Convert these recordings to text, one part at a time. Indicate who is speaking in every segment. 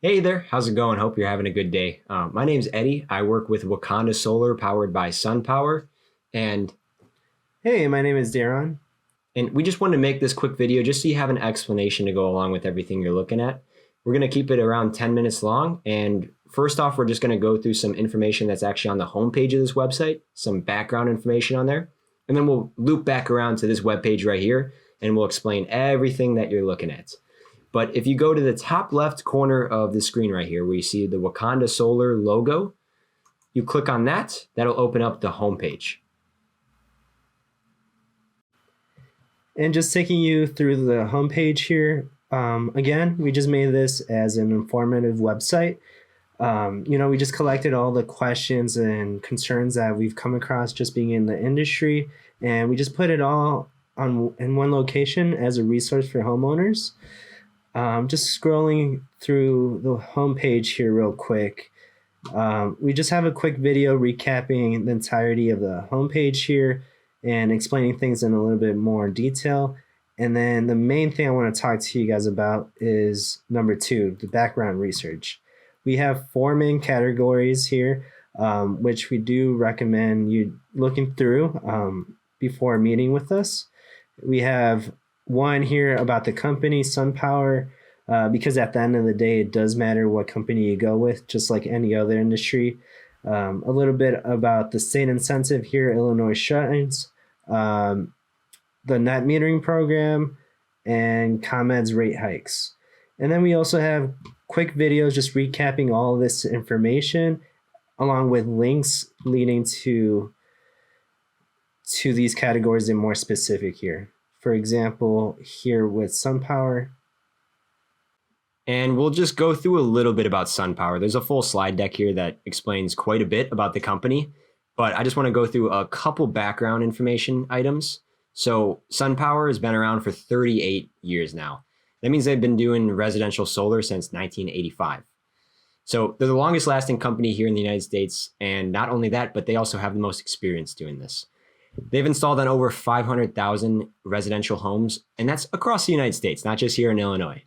Speaker 1: Hey there, how's it going? Hope you're having a good day. My name's Eddie. I work with Wakanda Solar powered by SunPower, and
Speaker 2: Hey, my name is Darren.
Speaker 1: and we just wanted to make this quick video just so you have an explanation to go along with everything you're looking at. We're going to keep it around 10 minutes long, and first off, we're just going to go through some information that's actually on the homepage of this website, some background information on there, and then we'll loop back around to this webpage right here, and we'll explain everything that you're looking at. But if you go to the top left corner of the screen right here, where you see the Wakanda Solar logo, you click on that, that'll open up the homepage.
Speaker 2: And just taking you through the homepage here. Again, we just made this as an informative website. We just collected all the questions and concerns that we've come across just being in the industry, and we just put it all in one location as a resource for homeowners. Just scrolling through the homepage here real quick. We just have a quick video recapping the entirety of the homepage here and explaining things in a little bit more detail. And then the main thing I want to talk to you guys about is number 2, the background research. We have 4 main categories here, which we do recommend you looking through before meeting with us. We have one here about the company, SunPower, because at the end of the day, it does matter what company you go with, just like any other industry. A little bit about the state incentive here, Illinois Shines, the net metering program, and ComEd's rate hikes. And then we also have quick videos just recapping all of this information, along with links leading to these categories and more specific here. For example, here with SunPower.
Speaker 1: And we'll just go through a little bit about SunPower. There's a full slide deck here that explains quite a bit about the company, but I just want to go through a couple background information items. So SunPower has been around for 38 years now. That means they've been doing residential solar since 1985. So they're the longest lasting company here in the United States. And not only that, but they also have the most experience doing this. They've installed on over 500,000 residential homes, and that's across the United States, not just here in Illinois.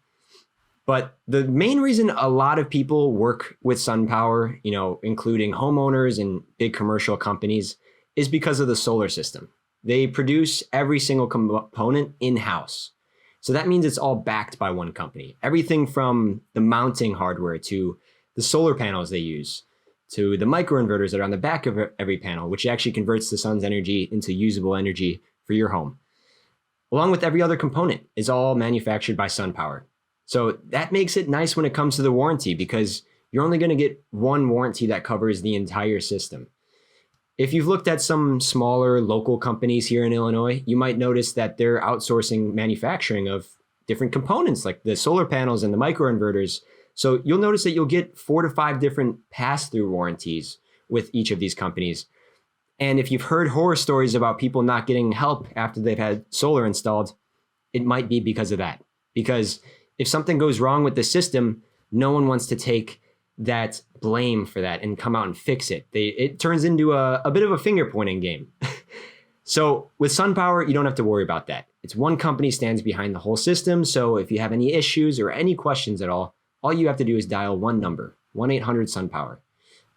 Speaker 1: But the main reason a lot of people work with SunPower, including homeowners and big commercial companies, is because of the solar system. They produce every single component in-house. So that means it's all backed by one company. Everything from the mounting hardware to the solar panels they use, to the microinverters that are on the back of every panel, which actually converts the sun's energy into usable energy for your home. Along with every other component is all manufactured by SunPower. So that makes it nice when it comes to the warranty, because you're only going to get one warranty that covers the entire system. If you've looked at some smaller local companies here in Illinois, you might notice that they're outsourcing manufacturing of different components like the solar panels and the microinverters. So you'll notice that you'll get 4 to 5 different pass-through warranties with each of these companies. And if you've heard horror stories about people not getting help after they've had solar installed, it might be because of that. Because if something goes wrong with the system, no one wants to take that blame for that and come out and fix it. It turns into a bit of a finger pointing game. So with SunPower, you don't have to worry about that. It's one company stands behind the whole system. So if you have any issues or any questions at all you have to do is dial one number, 1-800-SunPower.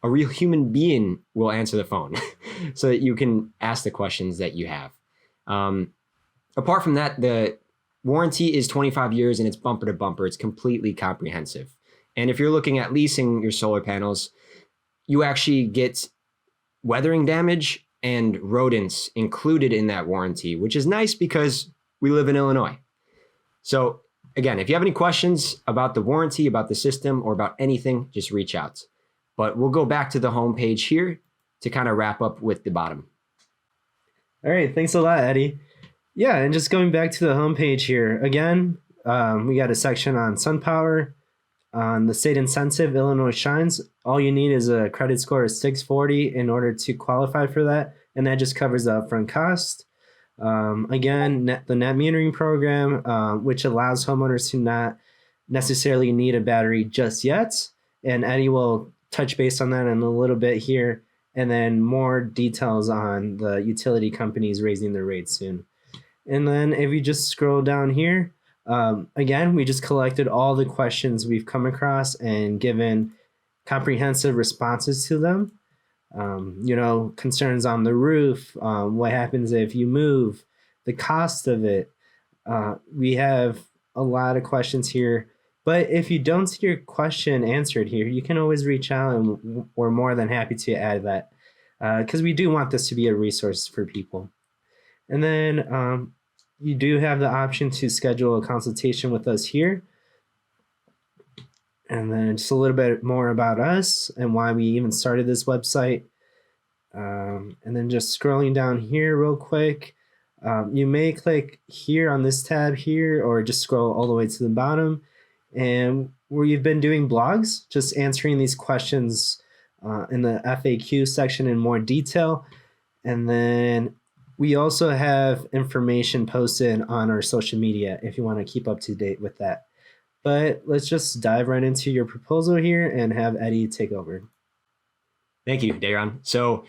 Speaker 1: A real human being will answer the phone so that you can ask the questions that you have. Apart from that, the warranty is 25 years and it's bumper to bumper. It's completely comprehensive. And if you're looking at leasing your solar panels, you actually get weathering damage and rodents included in that warranty, which is nice because we live in Illinois. So again, if you have any questions about the warranty, about the system, or about anything, just reach out. But we'll go back to the home page here to kind of wrap up with the bottom.
Speaker 2: All right, thanks a lot, Eddie. Yeah, and just going back to the homepage here, again, we got a section on SunPower, on the state incentive, Illinois Shines. All you need is a credit score of 640 in order to qualify for that, and that just covers the upfront cost. Again, the net metering program, which allows homeowners to not necessarily need a battery just yet. And Eddie will touch base on that in a little bit here. And then more details on the utility companies raising their rates soon. And then if you just scroll down here, Again, we just collected all the questions we've come across and given comprehensive responses to them. Concerns on the roof, what happens if you move, the cost of it. We have a lot of questions here. But if you don't see your question answered here, you can always reach out and we're more than happy to add that because we do want this to be a resource for people. And then you do have the option to schedule a consultation with us here. And then just a little bit more about us and why we even started this website. And then just scrolling down here real quick, you may click here on this tab here or just scroll all the way to the bottom. And where you've been doing blogs, just answering these questions in the FAQ section in more detail. And then we also have information posted on our social media if you want to keep up to date with that. But let's just dive right into your proposal here and have Eddie take over.
Speaker 1: Thank you, Dayron. So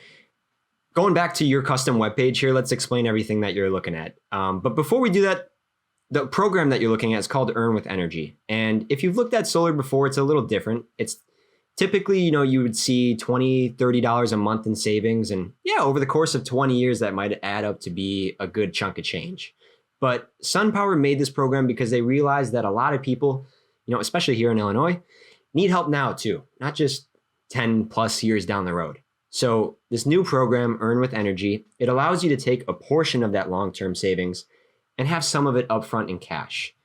Speaker 1: going back to your custom webpage here, let's explain everything that you're looking at. But before we do that, the program that you're looking at is called Earn with Energy. And if you've looked at solar before, it's a little different. It's typically, you would see $20, $30 a month in savings. And yeah, over the course of 20 years, that might add up to be a good chunk of change. But SunPower made this program because they realized that a lot of people, especially here in Illinois, need help now too, not just 10 plus years down the road. So this new program, Earn with Energy, it allows you to take a portion of that long-term savings and have some of it upfront in cash.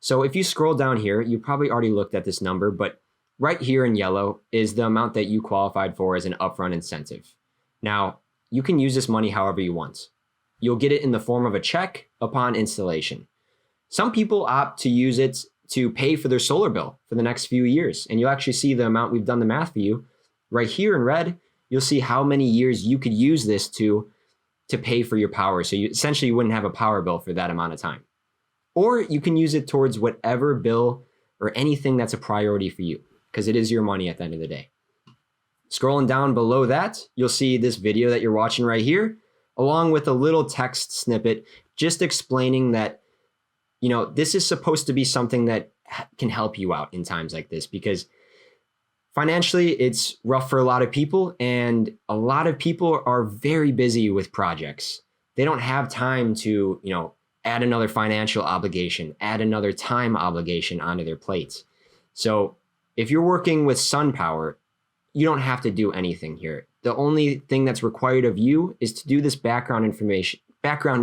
Speaker 1: So if you scroll down here, you probably already looked at this number, but right here in yellow is the amount that you qualified for as an upfront incentive. Now, you can use this money however you want. You'll get it in the form of a check upon installation. Some people opt to use it to pay for their solar bill for the next few years. And you'll actually see the amount. We've done the math for you. Right here in red, you'll see how many years you could use this to pay for your power. So you essentially wouldn't have a power bill for that amount of time. Or you can use it towards whatever bill or anything that's a priority for you, because it is your money at the end of the day. Scrolling down below that, you'll see this video that you're watching right here, along with a little text snippet just explaining that, this is supposed to be something that can help you out in times like this, because financially, it's rough for a lot of people, and a lot of people are very busy with projects. They don't have time to, add another financial obligation, add another time obligation onto their plates. So if you're working with SunPower, you don't have to do anything here. The only thing that's required of you is to do this background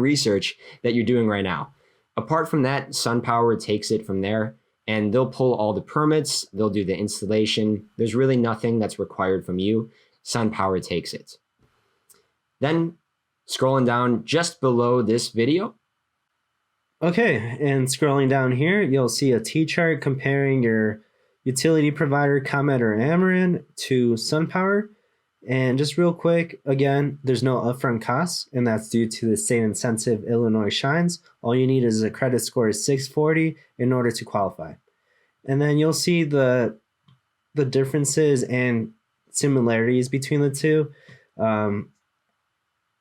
Speaker 1: research that you're doing right now. Apart from that, SunPower takes it from there. And they'll pull all the permits, they'll do the installation. There's really nothing that's required from you. SunPower takes it. Then scrolling down just below this video.
Speaker 2: Okay, and scrolling down here, you'll see a T-chart comparing your utility provider, ComEd or Ameren, to SunPower. And just real quick, again, there's no upfront costs, and that's due to the state incentive Illinois Shines. All you need is a credit score of 640 in order to qualify. And then you'll see the differences and similarities between the two.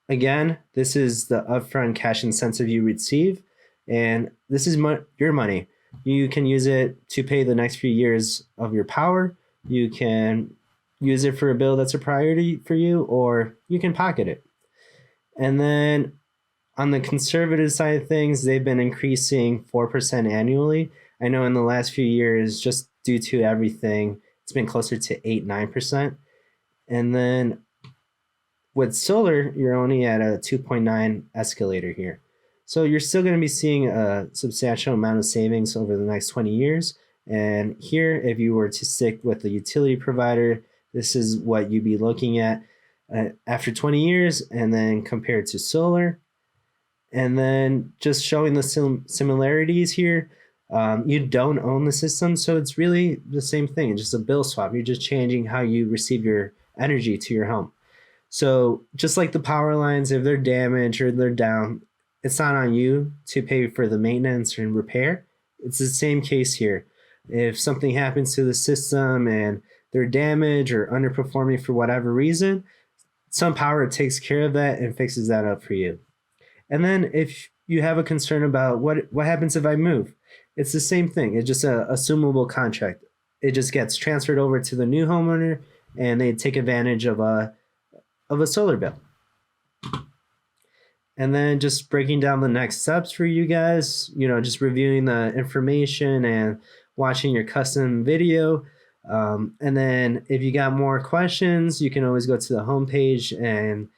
Speaker 2: Again, this is the upfront cash incentive you receive, and this is your money. You can use it to pay the next few years of your power. You can use it for a bill that's a priority for you, or you can pocket it. And then on the conservative side of things, they've been increasing 4% annually. I know in the last few years, just due to everything, it's been closer to 8-9%. And then with solar, you're only at a 2.9 escalator here. So you're still going to be seeing a substantial amount of savings over the next 20 years. And here, if you were to stick with the utility provider, this is what you'd be looking at after 20 years, and then compared to solar. And then just showing the similarities here, you don't own the system, so it's really the same thing. It's just a bill swap. You're just changing how you receive your energy to your home. So just like the power lines, if they're damaged or they're down, it's not on you to pay for the maintenance and repair. It's the same case here. If something happens to the system and they're damaged or underperforming for whatever reason, SunPower takes care of that and fixes that up for you. And then if you have a concern about what happens if I move, It's the same thing. It's just a assumable contract. It just gets transferred over to the new homeowner, and they take advantage of a solar bill. And then just breaking down the next steps for you guys, just reviewing the information and watching your custom video. And then if you got more questions, you can always go to the homepage and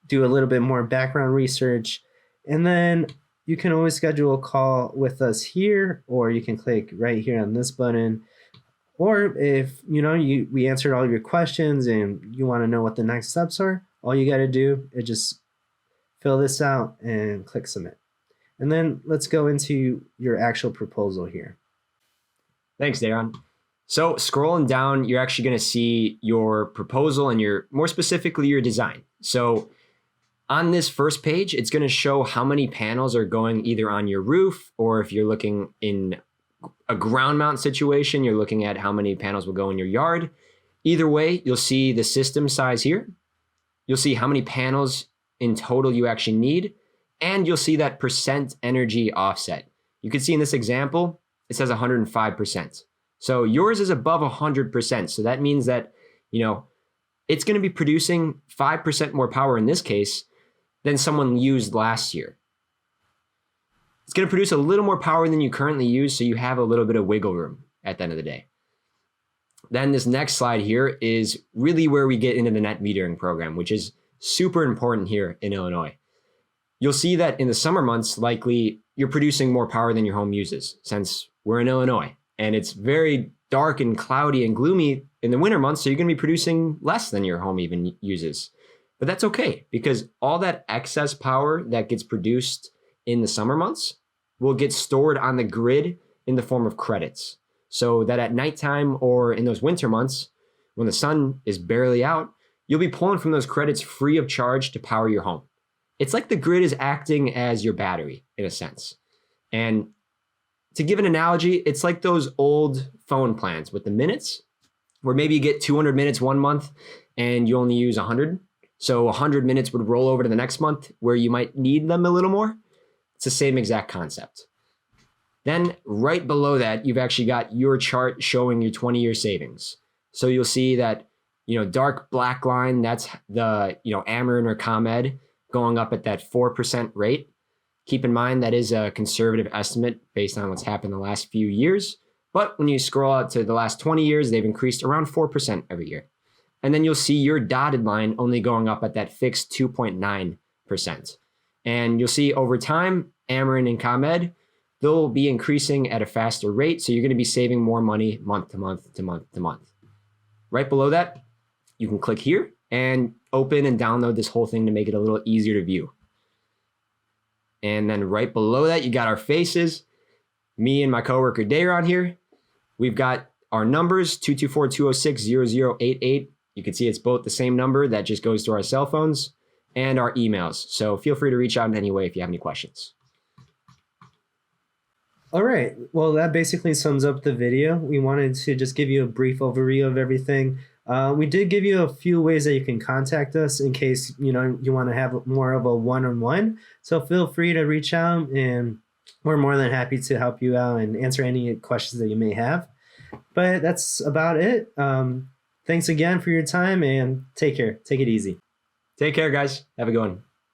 Speaker 2: do a little bit more background research. And then you can always schedule a call with us here, or you can click right here on this button. Or if we answered all your questions and you want to know what the next steps are, all you got to do is just fill this out and click submit. And then let's go into your actual proposal here.
Speaker 1: Thanks, Darren. So scrolling down, you're actually going to see your proposal and more specifically your design. So on this first page, it's going to show how many panels are going either on your roof, or if you're looking in a ground mount situation, you're looking at how many panels will go in your yard. Either way, you'll see the system size here. You'll see how many panels in total you actually need, and you'll see that percent energy offset. You can see in this example, it says 105%. So yours is above 100%. So that means that, it's going to be producing 5% more power in this case than someone used last year. It's going to produce a little more power than you currently use, so you have a little bit of wiggle room at the end of the day. Then this next slide here is really where we get into the net metering program, which is super important here in Illinois. You'll see that in the summer months, likely you're producing more power than your home uses, since we're in Illinois and it's very dark and cloudy and gloomy in the winter months. So you're going to be producing less than your home even uses. But that's okay, because all that excess power that gets produced in the summer months will get stored on the grid in the form of credits. So that at nighttime or in those winter months, when the sun is barely out, you'll be pulling from those credits free of charge to power your home. It's like the grid is acting as your battery in a sense. And to give an analogy, it's like those old phone plans with the minutes, where maybe you get 200 minutes one month and you only use 100. So 100 minutes would roll over to the next month where you might need them a little more. It's the same exact concept. Then right below that, you've actually got your chart showing your 20-year savings. So you'll see that, dark black line, that's the, Ameren or ComEd going up at that 4% rate. Keep in mind that is a conservative estimate based on what's happened the last few years. But when you scroll out to the last 20 years, they've increased around 4% every year. And then you'll see your dotted line only going up at that fixed 2.9%. And you'll see over time, Ameren and ComEd, they'll be increasing at a faster rate. So you're going to be saving more money month to month to month to month. Right below that, you can click here and open and download this whole thing to make it a little easier to view. And then right below that, you got our faces. Me and my coworker Dayron here. We've got our numbers, 224-206-0088. You can see it's both the same number that just goes to our cell phones, and our emails. So feel free to reach out in any way if you have any questions.
Speaker 2: All right. Well, that basically sums up the video. We wanted to just give you a brief overview of everything. We did give you a few ways that you can contact us in case you want to have more of a one-on-one. So feel free to reach out, and we're more than happy to help you out and answer any questions that you may have. But that's about it. Thanks again for your time, and take care. Take it easy.
Speaker 1: Take care, guys. Have a good one.